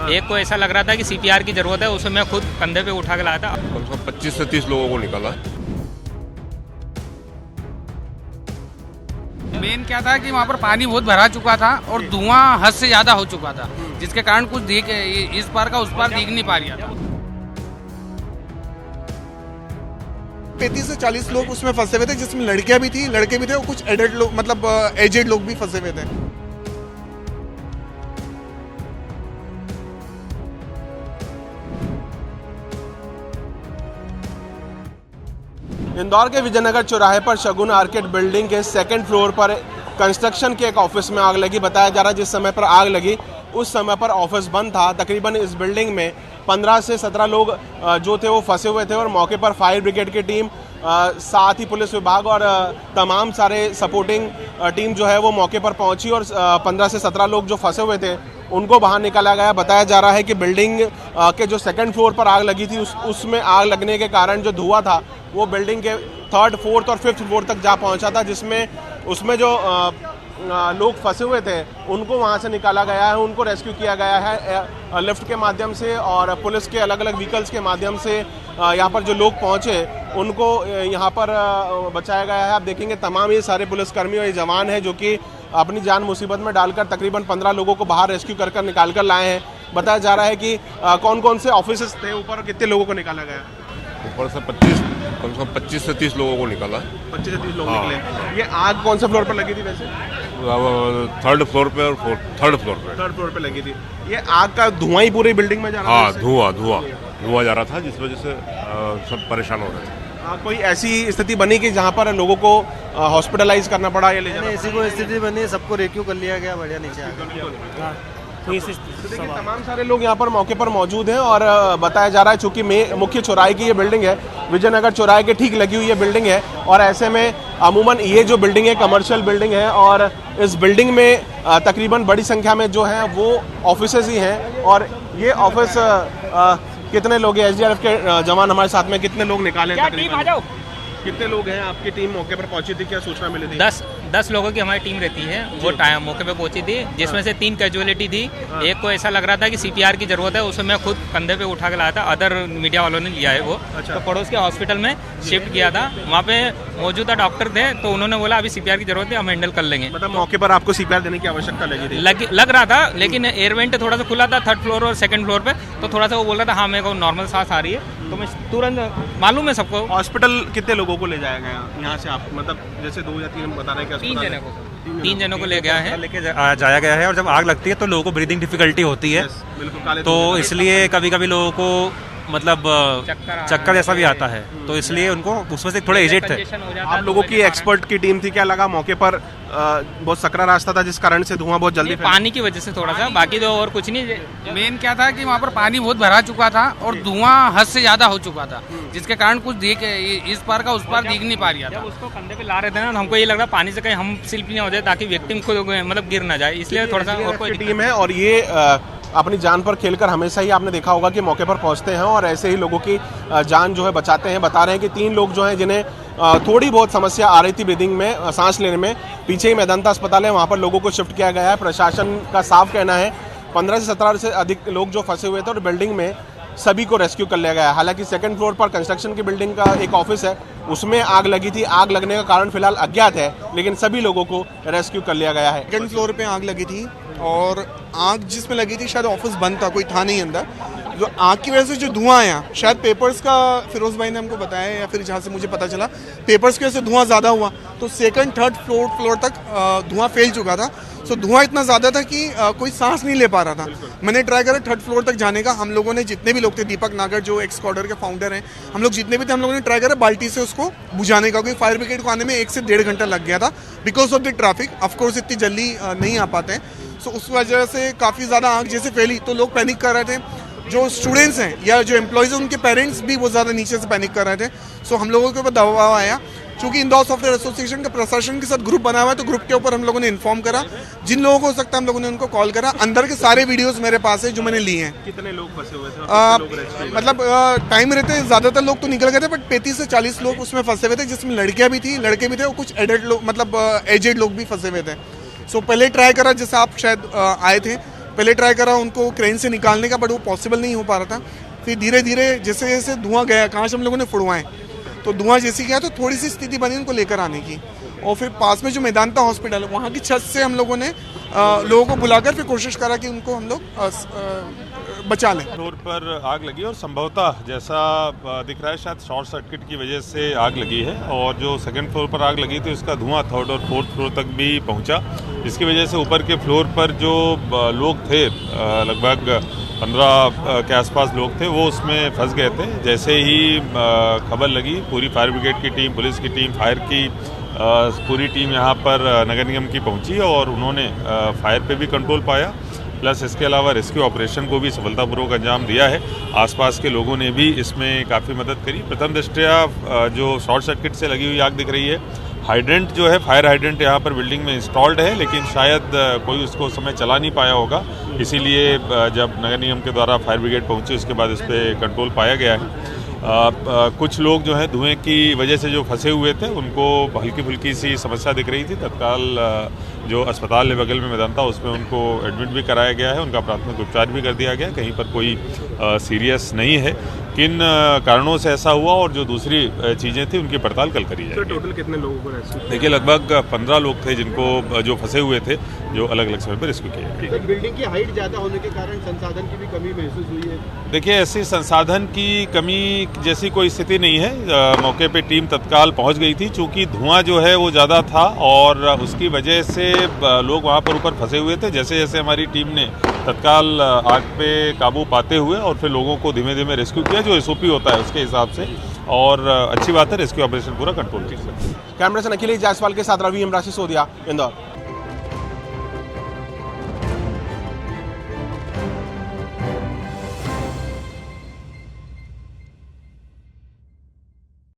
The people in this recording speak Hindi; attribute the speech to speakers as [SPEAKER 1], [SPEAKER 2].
[SPEAKER 1] एक को ऐसा लग रहा था कि सीपीआर की जरूरत है, उसे मैं खुद कंधे पे उठा के लाया था।
[SPEAKER 2] कम से कम 25 से 30 लोगों को निकाला।
[SPEAKER 3] मेन क्या था कि वहाँ पर पानी बहुत भरा चुका था और धुआं हद से ज्यादा हो चुका था, जिसके कारण कुछ दिख इस पार का उस पार दिख नहीं पा रहा था।
[SPEAKER 4] 35 से 40 लोग उसमें फंसे हुए थे, जिसमें लड़कियां भी थी, लड़के भी थे और कुछ एडल्ट लोग मतलब एजेड लोग भी फंसे हुए थे। इंदौर के विजयनगर चौराहे पर शगुन आर्केड बिल्डिंग के सेकंड फ्लोर पर कंस्ट्रक्शन के एक ऑफिस में आग लगी। बताया जा रहा है जिस समय पर आग लगी उस समय पर ऑफिस बंद था। तकरीबन इस बिल्डिंग में 15 से 17 लोग जो थे वो फंसे हुए थे और मौके पर फायर ब्रिगेड की टीम, साथ ही पुलिस विभाग और तमाम सारे सपोर्टिंग टीम जो है वो मौके पर पहुंची और 15 से 17 लोग जो फंसे हुए थे उनको बाहर निकाला गया। बताया जा रहा है कि बिल्डिंग के जो सेकंड फ्लोर पर आग लगी थी उसमें आग लगने के कारण जो धुआं था वो बिल्डिंग के 3rd, 4th और 5th फ्लोर तक जा पहुंचा था, जिसमें उसमें जो लोग फंसे हुए थे उनको वहां से निकाला गया है, उनको रेस्क्यू किया गया है लिफ्ट के माध्यम से और पुलिस के अलग अलग व्हीकल्स के माध्यम से। यहाँ पर जो लोग पहुंचे उनको यहाँ पर बचाया गया है। आप देखेंगे तमाम ये सारे पुलिसकर्मी और ये जवान हैं जो कि अपनी जान मुसीबत में डालकर तकरीबन 15 लोगों को बाहर रेस्क्यू कर निकाल कर लाए हैं। बताया जा रहा है कि कौन कौन से ऑफिस थे ऊपर और कितने लोगों को निकाला गया।
[SPEAKER 2] ऊपर से कम से कम 25 से 30 लोगों को निकाला।
[SPEAKER 4] 25 से 30 लोग निकले। ये आग कौन से फ्लोर पर लगी थी वैसे?
[SPEAKER 2] 3rd फ्लोर पे और 3rd फ्लोर पे।
[SPEAKER 4] 3rd फ्लोर पे लगी थी। ये आग का धुआं ही पूरी बिल्डिंग में जा रहा था?
[SPEAKER 2] हाँ, धुआं जा रहा था, जिस वजह से सब परेशान हो रहे थे।
[SPEAKER 4] कोई ऐसी स्थिति बनी कि जहाँ पर लोगों को हॉस्पिटलाइज करना पड़ा या ले जाना?
[SPEAKER 5] ऐसी कोई स्थिति बनी, सबको रेस्क्यू कर लिया गया, बढ़िया नीचे आ गया।
[SPEAKER 4] तो देखिए तमाम सारे लोग यहाँ पर मौके पर मौजूद हैं और बताया जा रहा है चूंकि मुख्य चौराहे की ये बिल्डिंग है, विजयनगर चौराहे के ठीक लगी हुई ये बिल्डिंग है और ऐसे में अमूमन ये जो बिल्डिंग है कमर्शियल बिल्डिंग है और इस बिल्डिंग में तकरीबन बड़ी संख्या में जो है वो ऑफिसेज ही हैं और ये ऑफिस कितने लोग हैं? एसडीआरएफ के जवान हमारे साथ में, कितने लोग निकाले तकरीबन? कितने लोग हैं? आपकी टीम मौके पर पहुंची थी, क्या सूचना मिली थी?
[SPEAKER 1] 10 लोगों की हमारी टीम रहती है, वो टाइम मौके पे पहुंची थी, जिसमें से 3 कैजुअलिटी थी। एक को ऐसा लग रहा था कि सीपीआर की जरूरत है, उसे मैं खुद कंधे पे उठा के लाया था, अदर मीडिया वालों ने लिया है वो। तो पड़ोस के हॉस्पिटल में शिफ्ट किया था, वहाँ पे मौजूदा डॉक्टर थे तो उन्होंने बोला अभी सीपीआर की जरूरत है, हम हैंडल कर लेंगे।
[SPEAKER 4] मतलब मौके पर आपको सीपीआर देने की आवश्यकता लगी थी?
[SPEAKER 1] लग रहा था, लेकिन एयर वेंट थोड़ा सा खुला था 3rd फ्लोर और 2nd फ्लोर पे, तो थोड़ा सा वो बोल रहा था हाँ मेरे को नॉर्मल सांस आ रही है, तो मैं तुरंत, मालूम है सबको।
[SPEAKER 4] हॉस्पिटल कितने लोगों को ले जाया गया यहाँ से? आप मतलब जैसे 2 या 3 बता रहे हैं?
[SPEAKER 1] 3 जनों को ले गया है,
[SPEAKER 6] लेके जाया गया है। और जब आग लगती है तो लोगों को ब्रीदिंग डिफिकल्टी होती है, तो इसलिए कभी कभी लोगों को मतलब चक्कर जैसा भी आता है, तो इसलिए उनको उसमें से थोड़े एजेड थे।
[SPEAKER 4] आप लोगों की एक्सपर्ट की टीम थी, क्या लगा मौके पर बहुत सकरा रास्ता था जिस कारण से धुआं बहुत जल्दी
[SPEAKER 1] पानी की वजह से थोड़ा सा, बाकी तो और कुछ नहीं।
[SPEAKER 3] मेन क्या था कि वहाँ पर पानी बहुत भरा चुका था और धुआं हद से ज्यादा हो चुका था, जिसके कारण कुछ दिख इस पार का उस पार दिख नहीं पा रहा था।
[SPEAKER 1] जब उसको कंधे पे ला रहे थे ना, हमको ये लग रहा पानी से कहीं हम स्लिप नहीं हो जाए ताकि विक्टिम खुद मतलब गिर ना जाए, इसलिए थोड़ा सा। और कोई
[SPEAKER 4] टीम है और ये अपनी जान पर खेलकर हमेशा ही आपने देखा होगा कि मौके पर पहुंचते हैं और ऐसे ही लोगों की जान जो है बचाते हैं। बता रहे हैं कि 3 लोग जो हैं जिन्हें थोड़ी बहुत समस्या आ रही थी ब्रीदिंग में, सांस लेने में, पीछे ही मेदांता अस्पताल है, वहाँ पर लोगों को शिफ्ट किया गया है। प्रशासन का साफ कहना है 15 से 17 से अधिक लोग जो फंसे हुए थे और बिल्डिंग में सभी को रेस्क्यू कर लिया गया है। हालांकि 2nd फ्लोर पर कंस्ट्रक्शन की बिल्डिंग का एक ऑफिस है, उसमें आग लगी थी। आग लगने का कारण फिलहाल अज्ञात है, लेकिन सभी लोगों को रेस्क्यू कर लिया गया है।
[SPEAKER 7] 2nd फ्लोर पे आग लगी थी और आग जिसमें लगी थी शायद ऑफिस बंद था, कोई था नहीं अंदर। जो आग की वजह से जो धुआं आया, शायद पेपर्स का फिरोज भाई ने हमको बताया या फिर जहाँ से मुझे पता चला पेपर्स की वजह से धुआं ज़्यादा हुआ, तो 2nd, 3rd फ्लोर तक धुआं फैल चुका था। सो धुआं इतना ज़्यादा था कि कोई सांस नहीं ले पा रहा था। मैंने ट्राई करा 3rd फ्लोर तक जाने का, हम लोगों ने जितने भी लोग थे, दीपक नागर जो एक्सकॉर्डर के फाउंडर हैं, हम लोग जितने भी थे, हम लोगों ने ट्राई करा बाल्टी से उसको बुझाने का, क्योंकि फायर ब्रिगेड को आने में 1 से 1.5 घंटा लग गया था because of the traffic. Of course इतनी जल्दी नहीं आ पाते हैं, सो उस वजह से काफ़ी ज़्यादा आग जैसे फैली तो लोग पैनिक कर रहे थे। जो स्टूडेंट्स हैं या जो एम्प्लॉयज़ हैं उनके पेरेंट्स भी बहुत ज़्यादा नीचे से पैनिक कर रहे थे। सो हम लोगों के ऊपर दबाव आया, चूंकि इंदौर सॉफ्टवेयर एसोसिएशन का प्रशासन के साथ ग्रुप बना हुआ है, तो ग्रुप के ऊपर हम लोगों ने इन्फॉर्म करा, जिन लोगों को हो सकता है हम लोगों ने उनको कॉल करा। अंदर के सारे वीडियोस मेरे पास है जो मैंने लिए हैं।
[SPEAKER 4] कितने लोग फंसे हुए थे?
[SPEAKER 7] मतलब टाइम रहते ज़्यादातर लोग तो निकल गए थे, बट 35 से 40 लोग उसमें फंसे हुए थे, जिसमें लड़कियां भी थी, लड़के भी थे और कुछ एडल्ट लोग मतलब एजेड लोग भी फंसे हुए थे। सो पहले ट्राई करा, जैसे आप शायद आए थे, पहले ट्राई करा उनको क्रेन से निकालने का, बट वो पॉसिबल नहीं हो पा रहा था। फिर धीरे धीरे जैसे जैसे धुआं गया, कांच हम लोगों ने फुड़वाए, तो धुआं जैसे गया तो थोड़ी सी स्थिति बनी उनको लेकर आने की। और फिर पास में जो मेदांता हॉस्पिटल है वहाँ की छत से हम लोगों ने लोगों को बुलाकर फिर कोशिश करा कि उनको हम लोग बचा लें।
[SPEAKER 8] फ्लोर पर आग लगी और संभवतः जैसा दिख रहा है शायद शॉर्ट सर्किट की वजह से आग लगी है, और जो सेकंड फ्लोर पर आग लगी थी उसका धुआं थर्ड और फोर्थ फ्लोर तक भी पहुंचा, जिसकी वजह से ऊपर के फ्लोर पर जो लोग थे, लगभग 15 के आसपास लोग थे, वो उसमें फंस गए थे। जैसे ही खबर लगी, पूरी फायर ब्रिगेड की टीम, पुलिस की टीम, फायर की पूरी टीम यहाँ पर नगर निगम की पहुँची और उन्होंने फायर पे भी कंट्रोल पाया, प्लस इसके अलावा रेस्क्यू ऑपरेशन को भी सफलतापूर्वक अंजाम दिया है। आसपास के लोगों ने भी इसमें काफ़ी मदद करी। प्रथम दृष्टया जो शॉर्ट सर्किट से लगी हुई आग दिख रही है, हाइड्रेंट जो है, फायर हाइड्रेंट यहाँ पर बिल्डिंग में इंस्टॉल्ड है, लेकिन शायद कोई उसको समय चला नहीं पाया होगा, इसीलिए जब नगर निगम के द्वारा फायर ब्रिगेड पहुँची उसके बाद इस पर कंट्रोल पाया गया है। कुछ लोग जो है धुएं की वजह से जो फंसे हुए थे उनको हल्की फुल्की सी समस्या दिख रही थी। तत्काल जो अस्पताल है बगल में मेदांता, उसमें उनको एडमिट भी कराया गया है, उनका प्राथमिक उपचार भी कर दिया गया। कहीं पर कोई सीरियस नहीं है। किन कारणों से ऐसा हुआ और जो दूसरी चीज़ें थी उनकी पड़ताल कल करी जाएगी।
[SPEAKER 4] टोटल कितने लोगों को रेस्क्यू?
[SPEAKER 8] देखिए, लगभग 15 लोग थे जिनको जो फंसे हुए थे, जो अलग अलग समय पर रेस्क्यू किए।
[SPEAKER 5] बिल्डिंग की हाइट ज़्यादा होने के कारण संसाधन की भी कमी महसूस हुई है?
[SPEAKER 8] देखिए, ऐसी संसाधन की कमी जैसी कोई स्थिति नहीं है। मौके पे टीम तत्काल पहुंच गई थी, चूंकि धुआं जो है वो ज़्यादा था और उसकी वजह से लोग वहां पर ऊपर फंसे हुए थे। जैसे जैसे हमारी टीम ने तत्काल आग पे काबू पाते हुए और फिर लोगों को धीमे धीमे रेस्क्यू किया, जो एसओपी होता है उसके हिसाब से, और अच्छी बात है, रेस्क्यू ऑपरेशन पूरा कंट्रोल किया।
[SPEAKER 4] कैमरे से अखिलेश जायसवाल के साथ रवि अमराशी, सोदिया, इंदौर।